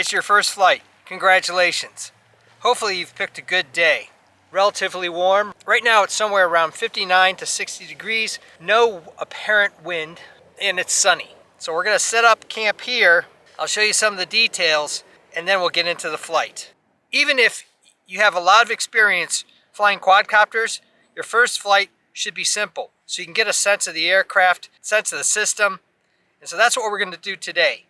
It's your first flight. Congratulations. Hopefully you've picked a good day. Relatively warm. Right now it's somewhere around 59 to 60 degrees. No apparent wind and it's sunny. So we're gonna set up camp here. I'll show you some of the details and then we'll get into the flight. Even if you have a lot of experience flying quadcopters, your first flight should be simple. So you can get a sense of the aircraft, sense of the system. And so that's what we're gonna do today.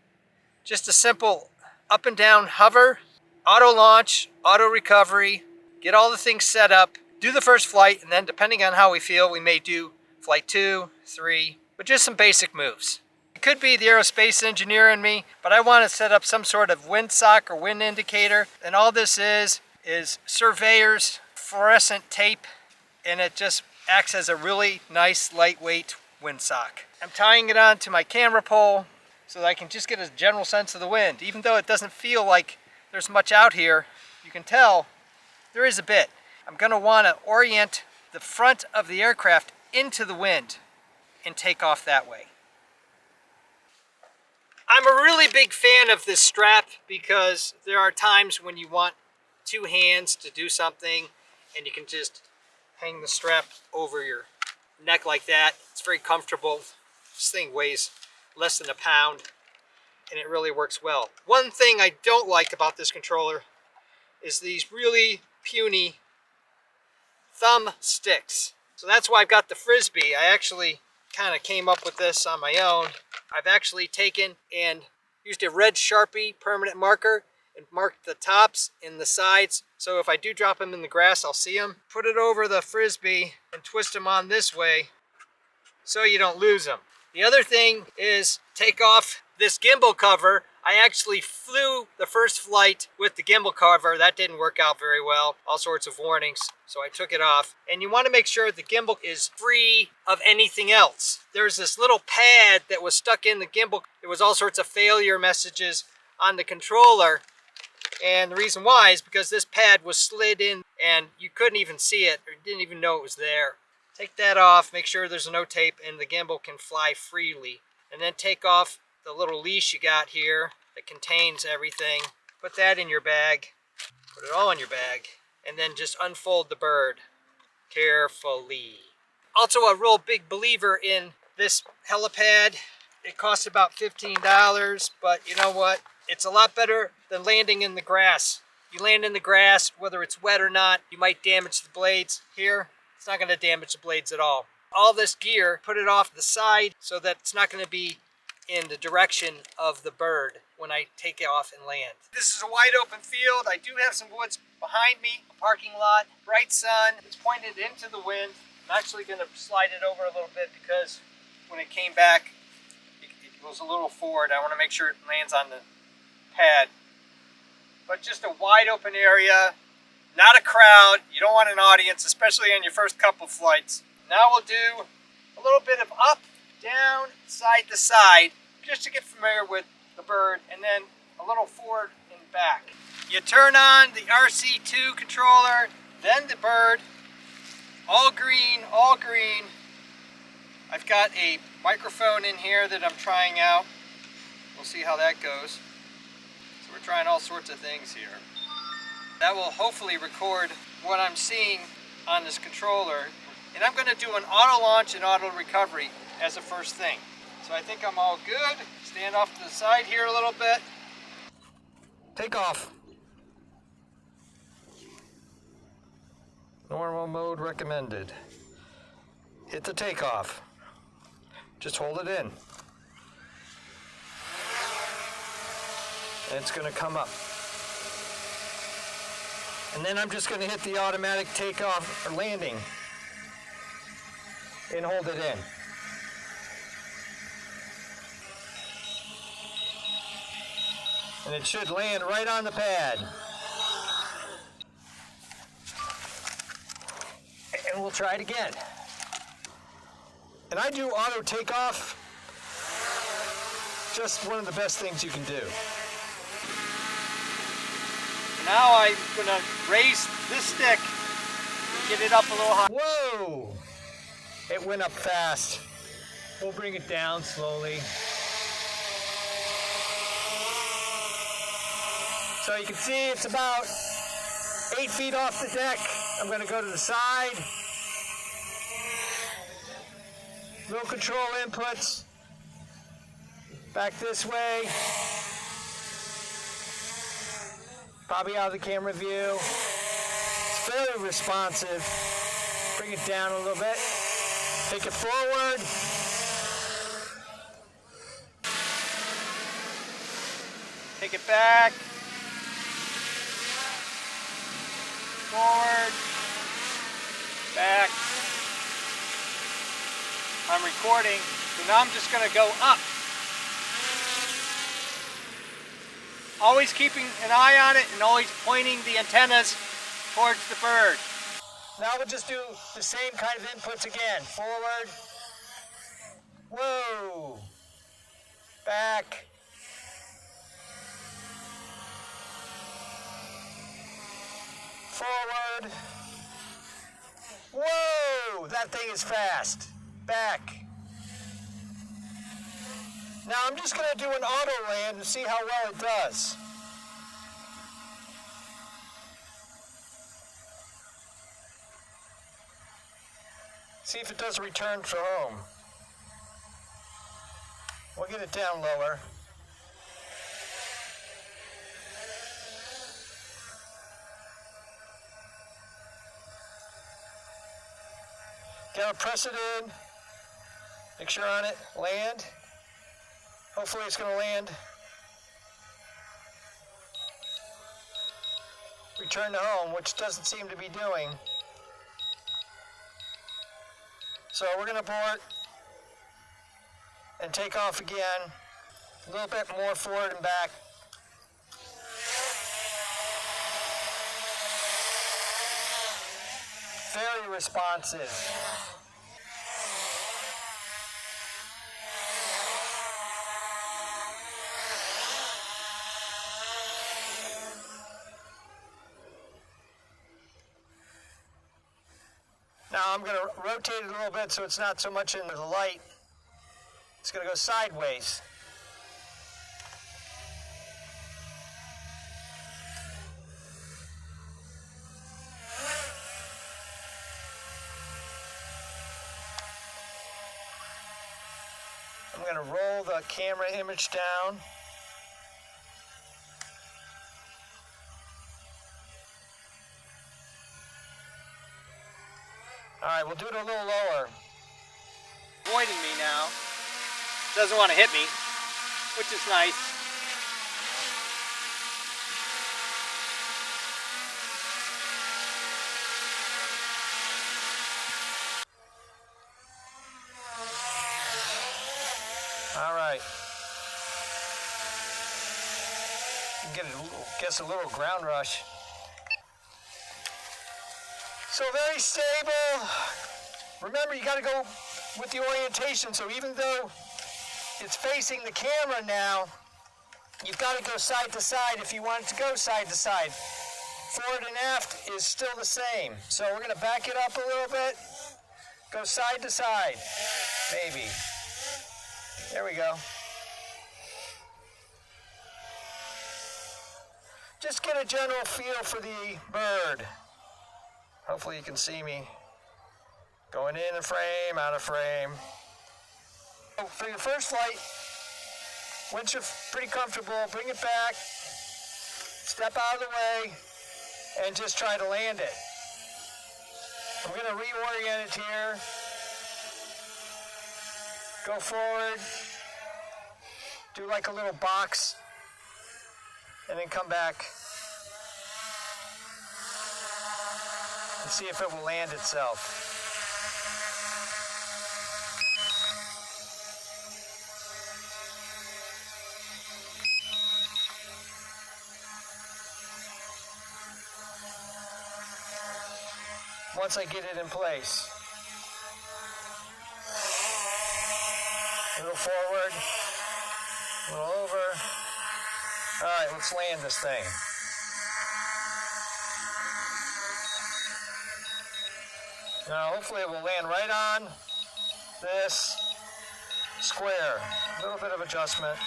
Just a simple up and down hover, auto launch, auto recovery, get all the things set up, do the first flight, and then depending on how we feel, we may do flight 2, 3, but just some basic moves. It could be the aerospace engineer in me, but I want to set up some sort of windsock or wind indicator, and all this is surveyor's fluorescent tape, and it just acts as a really nice lightweight windsock. I'm tying it onto my camera pole so that I can just get a general sense of the wind. Even though it doesn't feel like there's much out here, you can tell there is a bit. I'm going to want to orient the front of the aircraft into the wind and take off that way. I'm a really big fan of this strap because there are times when you want two hands to do something and you can just hang the strap over your neck like that. It's very comfortable. This thing weighs less than a pound and it really works well. One thing I don't like about this controller is these really puny thumb sticks. So that's why I've got the Frisbee. I actually kind of came up with this on my own. I've actually taken and used a red Sharpie permanent marker and marked the tops and the sides. So if I do drop them in the grass, I'll see them. Put it over the Frisbee and twist them on this way so you don't lose them. The other thing is take off this gimbal cover. I actually flew the first flight with the gimbal cover. That didn't work out very well. All sorts of warnings, so I took it off. And you want to make sure the gimbal is free of anything else. There's this little pad that was stuck in the gimbal. There was all sorts of failure messages on the controller. And the reason why is because this pad was slid in and you couldn't even see it or didn't even know it was there. Take that off, make sure there's no tape and the gimbal can fly freely. And then take off the little leash you got here that contains everything. Put that in your bag. Put it all in your bag. And then just unfold the bird carefully. Also a real big believer in this helipad. It costs about $15, but you know what? It's a lot better than landing in the grass. You land in the grass, whether it's wet or not, you might damage the blades. Here, it's not going to damage the blades at all. All this gear, put it off the side so that it's not going to be in the direction of the bird when I take it off and land. This is a wide open field. I do have some woods behind me, a parking lot, bright sun. It's pointed into the wind. I'm actually going to slide it over a little bit because when it came back, it goes a little forward. I want to make sure it lands on the pad. But just a wide open area, not a crowd. You don't want an audience, especially on your first couple flights. Now we'll do a little bit of up, down, side to side, just to get familiar with the bird, and then a little forward and back. You turn on the RC2 controller, then the bird, all green, all green. I've got a microphone in here that I'm trying out. We'll see how that goes. So we're trying all sorts of things here. That will hopefully record what I'm seeing on this controller. And I'm going to do an auto launch and auto recovery as a first thing. So I think I'm all good. Stand off to the side here a little bit. Take off. Normal mode recommended. Hit the takeoff. Just hold it in. And it's going to come up. And then I'm just going to hit the automatic takeoff or landing and hold it in. And it should land right on the pad. And we'll try it again. And I do auto takeoff. Just one of the best things you can do. Now I'm gonna raise this stick, get it up a little high. Whoa! It went up fast. We'll bring it down slowly. So you can see it's about 8 feet off the deck. I'm going to go to the side. Little control inputs. Back this way. Probably out of the camera view. It's fairly responsive. Bring it down a little bit. Take it forward. Take it back. Forward. Back. I'm recording, so now I'm just going to go up. Always keeping an eye on it and always pointing the antennas towards the bird. Now we'll just do the same kind of inputs again. Forward. Whoa. Back. Forward. Whoa! That thing is fast. Back. Now I'm just going to do an auto land and see how well it does. See if it does return to home. We'll get it down lower. Gotta press it in. Make sure on it. Land. Hopefully it's gonna land. Return to home, which doesn't seem to be doing. So we're gonna abort and take off again. A little bit more forward and back. Very responsive. Now I'm going to rotate it a little bit so it's not so much into the light. It's going to go sideways. I'm going to roll the camera image down. All right, we'll do it a little lower. Avoiding me now. Doesn't want to hit me, which is nice. All right. Gets a little ground rush. So very stable. Remember, you got to go with the orientation. So even though it's facing the camera now, you've got to go side to side if you want it to go side to side. Forward and aft is still the same. So we're going to back it up a little bit. Go side to side, maybe. There we go. Just get a general feel for the bird. Hopefully you can see me going in a frame, out of frame. So for your first flight, once you're pretty comfortable, bring it back, step out of the way, and just try to land it. I'm going to reorient it here. Go forward, do like a little box, and then come back and see if it will land itself. Once I get it in place. A little forward, a little over. All right, let's land this thing. Now, hopefully it will land right on this square. A little bit of adjustment.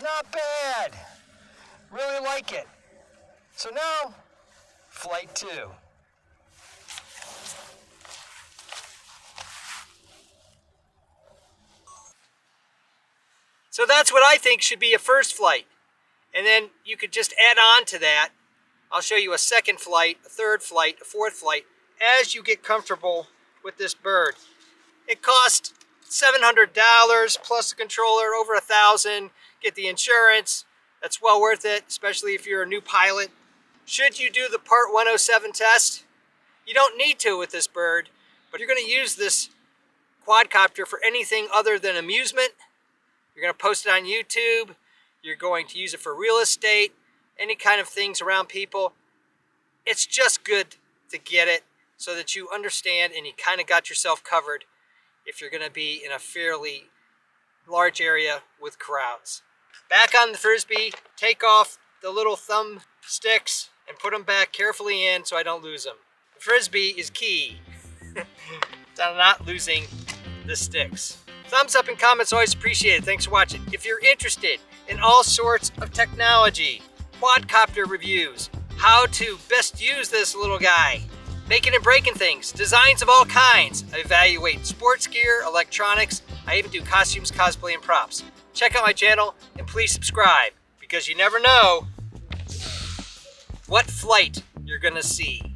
Not bad. Really like it. So now, flight 2. So that's what I think should be a first flight. And then you could just add on to that. I'll show you a second flight, a third flight, a fourth flight, as you get comfortable with this bird. It costs $700 plus the controller, over $1,000. Get the insurance. That's well worth it, especially if you're a new pilot. Should you do the Part 107 test? You don't need to with this bird, but you're going to use this quadcopter for anything other than amusement. You're going to post it on YouTube. You're going to use it for real estate, any kind of things around people. It's just good to get it so that you understand and you kind of got yourself covered if you're going to be in a fairly large area with crowds. Back on the Frisbee, take off the little thumb sticks and put them back carefully in so I don't lose them. The Frisbee is key to not losing the sticks. Thumbs up and comments, always appreciated. Thanks for watching. If you're interested in all sorts of technology, quadcopter reviews, how to best use this little guy, making and breaking things, designs of all kinds. I evaluate sports gear, electronics. I even do costumes, cosplay, and props. Check out my channel and please subscribe because you never know what flight you're gonna see.